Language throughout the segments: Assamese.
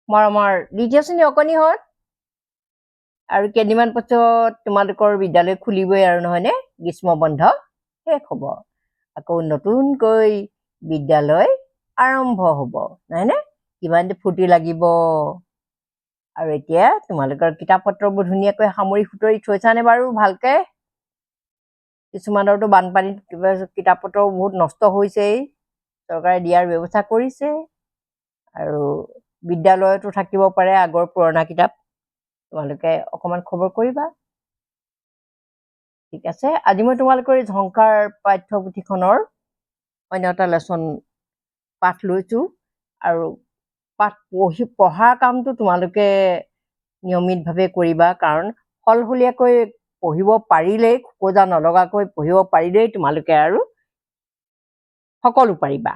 মৰমৰ দ্বিতীয় শ্ৰেণী অকণিহঁত আৰু কেইদিনমান পাছত তোমালোকৰ বিদ্যালয় খুলিবই আৰু নহয়নে গ্ৰীষ্ম বন্ধ শেষ হ'ব আকৌ নতুনকৈ বিদ্যালয় আৰম্ভ হ'ব নহয়নে কিমান ফূৰ্তি লাগিব আৰু এতিয়া তোমালোকৰ কিতাপ পত্ৰবোৰ ধুনীয়াকৈ সামৰি সুতৰি থৈছানে বাৰু ভালকে কিছুমানৰতো বানপানীত কিতাপ পত্ৰ বহুত নষ্ট হৈছেই চৰকাৰে দিয়াৰ ব্যৱস্থা কৰিছে আৰু বিদ্যালয়তো থাকিব পাৰে আগৰ পুৰণা কিতাপ তোমালোকে অকণমান খবৰ কৰিবা ঠিক আছে আজি মই তোমালোকৰ এই ঝংকাৰ পাঠ্যপুথিখনৰ অন্য এটা লেচন পাঠ লৈছো আৰু পাঠ পঢ়াৰ কামটো তোমালোকে নিয়মিতভাৱে কৰিবা কাৰণ সলসলীয়াকৈ পঢ়িব পাৰিলেই খোকোজা নলগাকৈ পঢ়িব পাৰিলেই তোমালোকে আৰু সকলো পাৰিবা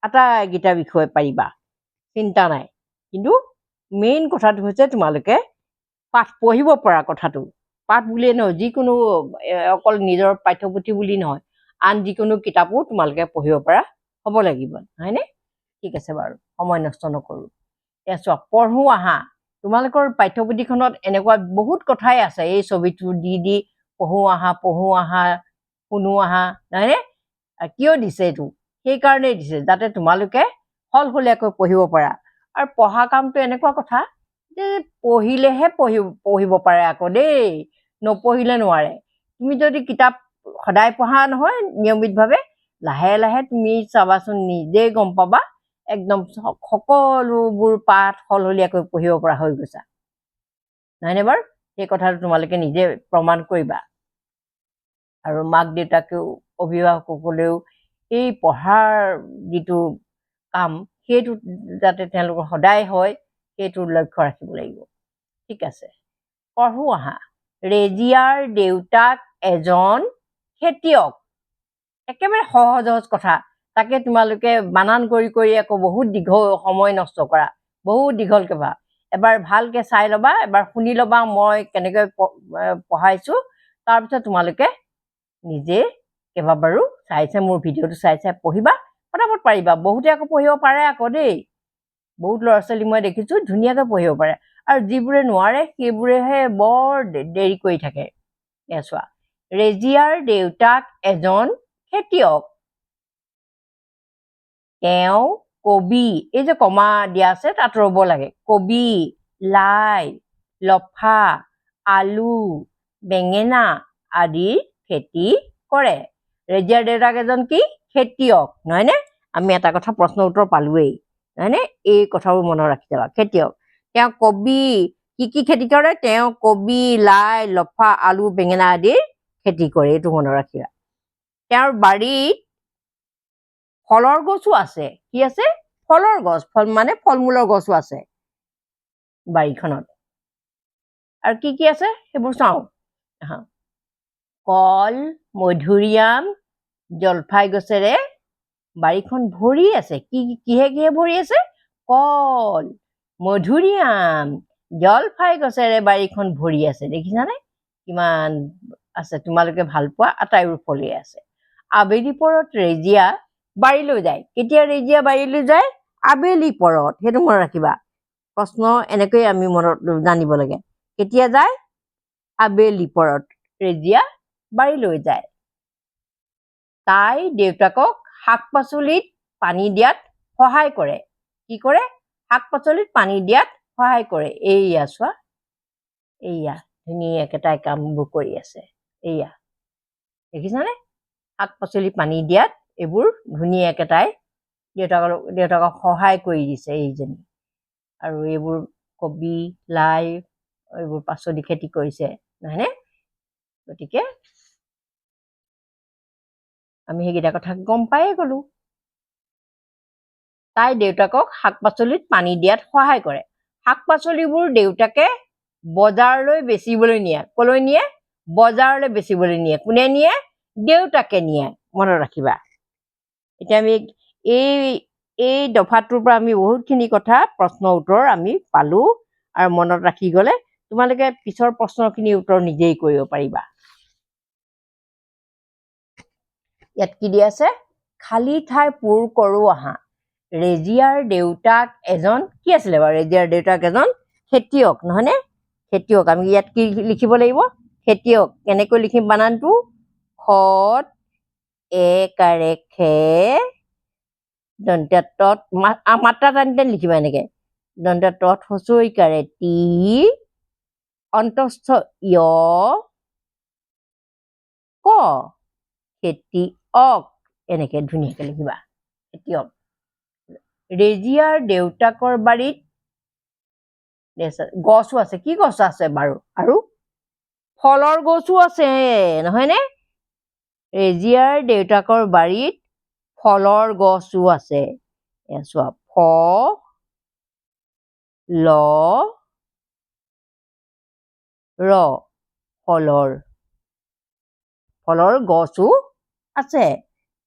আটাইকেইটা বিষয় পাৰিবা চিন্তা নাই কিন্তু মেইন কথাটো হৈছে তোমালোকে পাঠ পঢ়িব পৰা কথাটো পাঠ বুলিয়ে নহয় যিকোনো অকল নিজৰ পাঠ্যপুথি বুলি নহয় আন যিকোনো কিতাপো তোমালোকে পঢ়িব পৰা হ'ব লাগিব নহয়নে ঠিক আছে বাৰু সময় নষ্ট নকৰোঁ এয়া চোৱা পঢ়ো আহা তোমালোকৰ পাঠ্যপুথিখনত এনেকুৱা বহুত কথাই আছে এই ছবিটো দি পঢ়ো আহা শুনো আহা নহয়নে কিয় দিছে এইটো সেইকাৰণেই দিছে যাতে তোমালোকে সলসলীয়াকৈ পঢ়িব পাৰা আৰু পঢ়া কামটো এনেকুৱা কথা যে পঢ়িলেহে পঢ়িব পাৰে আকৌ দেই নপঢ়িলে নোৱাৰে তুমি যদি কিতাপ সদায় পঢ়া নহয় নিয়মিতভাৱে লাহে লাহে তুমি চাবাচোন নিজেই গম পাবা একদম সকলোবোৰ পাঠ সলসলীয়াকৈ পঢ়িব পৰা হৈ গৈছা নহয়নে বাৰু সেই কথাটো তোমালোকে নিজে প্ৰমাণ কৰিবা আৰু মাক দেউতাকেও অভিভাৱকসকলেও এই পঢ়াৰ যিটো কাম সেইটো যাতে তেওঁলোকৰ সদায় হয় সেইটোৰ লক্ষ্য ৰাখিব লাগিব ঠিক আছে পঢ়ো আহা ৰেজিয়াৰ দেউতাক এজন খেতিয়ক একেবাৰে সহজ সহজ কথা তাকে তোমালোকে বানান কৰি আকৌ বহুত দীঘল সময় নষ্ট কৰা বহুত দীঘলকৈ পঢ়া এবাৰ ভালকে চাই ল'বা এবাৰ শুনি ল'বা মই কেনেকৈ পঢ়াইছো তাৰপিছত তোমালোকে নিজে কেইবাবাৰো চাইছে মোৰ ভিডিঅ'টো চাই পঢ়িবা ফটাফট পাৰিবা বহুতে আকৌ পঢ়িব পাৰে আকৌ দেই বহুত ল'ৰা ছোৱালী মই দেখিছো ধুনীয়াকৈ পঢ়িব পাৰে আৰু যিবোৰে নোৱাৰে সেইবোৰেহে বৰ দেৰি কৰি থাকে এয়া চোৱা ৰেজিয়াৰ দেউতাক এজন খেতিয়ক তেওঁ কবি এই যে কমা দিয়া আছে তাত ৰ'ব লাগে কবি লাই লফা আলু বেঙেনা আদিৰ খেতি কৰে ৰেজিয়াৰ দেউতাক এজন কি খেতিয়ক নহয়নে আমি এটা কথা প্ৰশ্ন উত্তৰ পালোৱেই নহয়নে এই কথাবোৰ মনত ৰাখি যাবা খেতিয়ক তেওঁ কবি কি খেতি কৰে তেওঁ কবি লাই লফা আলু বেঙেনা আদিৰ খেতি কৰে এইটো মনত ৰাখিবা তেওঁৰ বাৰীত ফলৰ গছো আছে কি আছে ফলৰ গছ মানে ফল মূলৰ গছো আছে বাৰীখনত আৰু কি আছে সেইবোৰ চাওঁ কল মধুৰিআম জলফাই গছেৰে বাৰীখন ভৰি আছে কিহে ভৰি আছে কল মধুৰিআম জলফাই গছেৰে বাৰীখন ভৰি আছে দেখিছানে কিমান আছে তোমালোকে ভাল পোৱা আটাইবোৰ ফলেই আছে আবেলি পৰত ৰেজিয়া বাৰীলৈ যায় কেতিয়া ৰেজিয়া বাৰীলৈ যায় আবেলি পৰত সেইটো মনত ৰাখিবা প্ৰশ্ন এনেকৈ আমি মনত জানিব লাগে কেতিয়া যায় আবেলি পৰত ৰেজিয়া বাৰীলৈ যায় তাই দেউতাকক শাক পাচলিত পানী দিয়াত সহায় কৰে কি কৰে শাক পাচলিত পানী দিয়াত সহায় কৰে এইয়া চোৱা এইয়া ধুনীয়াকৈ তাই কামবোৰ কৰি আছে এইয়া দেখিছানে শাক পাচলি পানী দিয়াত এইবোৰ ধুনীয়াকৈ তাই দেউতাকক সহায় কৰি দিছে এইজনী আৰু এইবোৰ কবি লাই এইবোৰ পাচলি খেতি কৰিছে নহয়নে গতিকে আমি সেইকেইটা কথা গম পায়ে গলো তাই দেউতাকক শাক পাচলিত পানী দিয়াত সহায় কৰে শাক পাচলিবোৰ দেউতাকে বজাৰলৈ বেচিবলৈ নিয়ে কলৈ নিয়ে বজাৰলৈ বেচিবলৈ নিয়ে কোনে নিয়ে দেউতাকে নিয়ে মনত ৰাখিবা এতিয়া আমি এই দফাটোৰ পৰা আমি বহুতখিনি কথা প্ৰশ্ন উত্তৰ আমি পালো আৰু মনত ৰাখি গলে তোমালোকে পিছৰ প্ৰশ্নখিনি উত্তৰ নিজেই কৰিব পাৰিবা ইয়াত কি দিয়া আছে খালী ঠাই পূৰ কৰোঁ আহা ৰেজিয়াৰ দেউতাক এজন কি আছিলে বাৰু ৰেজিয়াৰ দেউতাক এজন খেতিয়ক নহয়নে খেতিয়ক আমি ইয়াত কি লিখিব লাগিব খেতিয়ক কেনেকৈ লিখিম বানানটো খত একাৰে খে দন্ত্য তত মাত্ৰা টানি লিখিবা এনেকে দন্ত্য তত হচৈকাৰে তি অন্তস্থ য় ক খেতিয়ক এনেকে ধুনীয়াকে লিখিবা খেতিয়ক ৰেজিয়াৰ দেউতাকৰ বাৰীত গছো আছে কি গছ আছে বাৰু আৰু ফলৰ গছো আছে নহয়নে ৰেজিয়াৰ দেউতাকৰ বাৰীত ফলৰ গছো আছে চোৱা ফ ল ৰ ফলৰ গছো আছে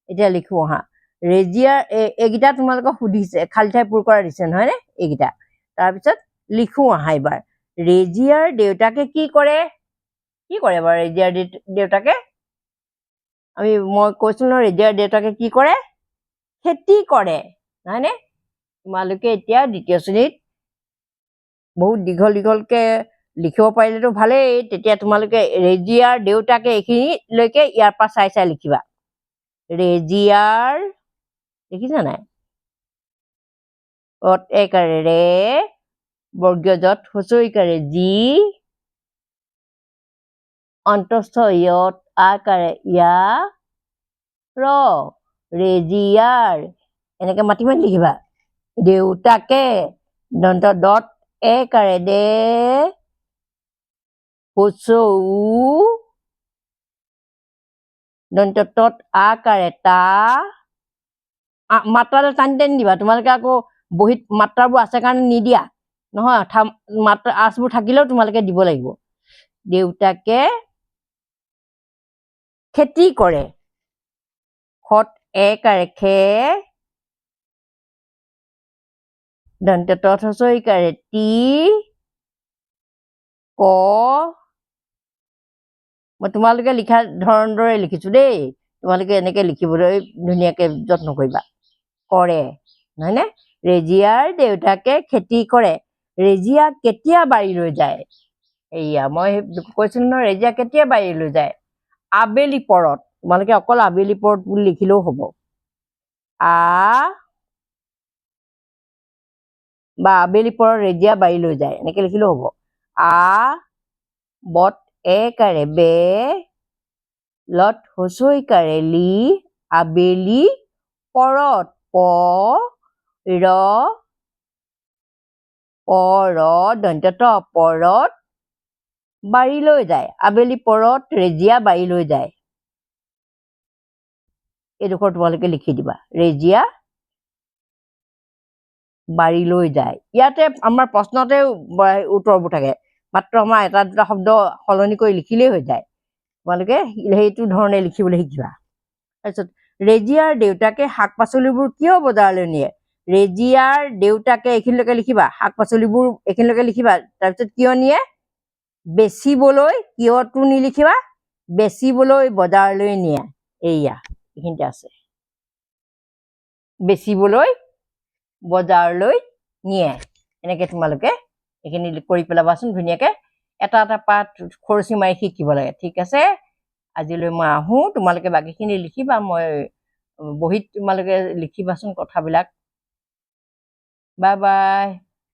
এতিয়া লিখো হা ৰেজিয়াৰ এইকেইটা তোমালোকক সুধিছে খালী ঠাই পূৰ কৰা দিছে নহয়নে এইকেইটা তাৰপিছত লিখো আহা এইবাৰ ৰেজিয়াৰ দেউতাকে কি কৰে বাৰু ৰেজিয়াৰ দেউতাকে মই কৈছিলো ন ৰেজিয়াৰ দেউতাকে কি কৰে খেতি কৰে নহয়নে তোমালোকে এতিয়া দ্বিতীয় শ্ৰেণীত বহুত দীঘলকে লিখিব পাৰিলেতো ভালেই তেতিয়া তোমালোকে ৰেজিয়াৰ দেউতাকে এইখিনিলৈকে ইয়াৰ পৰা চাই লিখিবা ৰেজিয়াৰ দেখিছা নাই একাৰে ৰে বৰ্গীয় যত হচৈকাৰে যি অন্তস্থ ইয়ত আকাৰে ইয়া ৰ ৰেজিয়াৰ এনেকে মাতি লিখিবা দেউতাকে দন্ত দত একাৰে দে হচৌ দন্ত তত আকাৰে তা মাত্ৰাটো টানি দিবা তোমালোকে আকৌ বহীত মাত্ৰাবোৰ আছে কাৰণে নিদিয়া নহয় মাত্ৰা আচবোৰ থাকিলেও তোমালোকে দিব লাগিব দেউতাকে খেতি কৰে খত একাৰে খে দন্ত তত হচৈকাৰে তি ক মই তোমালোকে লিখা ধৰণ দৰে লিখিছো দেই তোমালোকে এনেকে লিখিবলৈ ধুনীয়াকে যত্ন কৰিবা কৰে নহয়নে ৰেজিয়াৰ দেউতাকে খেতি কৰে ৰেজিয়া কেতিয়া বাৰীলৈ যায় এয়া মই কৈছিলো ন ৰেজিয়া কেতিয়া বাৰীলৈ যায় আবেলি পৰত তোমালোকে অকল আবেলি পৰত বুলি লিখিলেও হব বা আবেলি পৰত ৰেজিয়া বাৰীলৈ যায় এনেকে লিখিলেও হব বত একাৰে বে লত হচৈকাৰে লি আবেলি পৰত প ৰ দন্ত ত পৰত বাৰীলৈ যায় আবেলি পৰত ৰেজিয়া বাৰীলৈ যায় এইডোখৰ তোমালোকে লিখি দিবা ৰেজিয়া বাৰীলৈ যায় ইয়াতে আমাৰ প্ৰশ্নতে উত্তৰবোৰ থাকে মাত্ৰ আমাৰ এটা দুটা শব্দ সলনি কৰি লিখিলেই হৈ যায় তোমালোকে সেইটো ধৰণে লিখিবলৈ শিকিবা তাৰপিছত ৰেজিয়াৰ দেউতাকে শাক পাচলিবোৰ কিয় বজাৰলৈ নিয়ে ৰেজিয়াৰ দেউতাকে এইখিনিলৈকে লিখিবা শাক পাচলিবোৰ এইখিনিলৈকে লিখিবা তাৰপিছত কিয় নিয়ে বেচিবলৈ কিয়টো নিলিখিবা বেচিবলৈ বজাৰলৈ নিয়ে এইয়া এইখিনিতে আছে বেচিবলৈ বজাৰলৈ নিয়ে এনেকে তোমালোকে এইখিনি কৰি পেলাবাচোন ধুনীয়াকে এটা পাঠ খৰচি মাৰি শিকিব লাগে ঠিক আছে আজিলৈ মই আহো তোমালোকে বাকীখিনি লিখিবা মই বহীত তোমালোকে লিখিবাচোন কথাবিলাক বাই বাই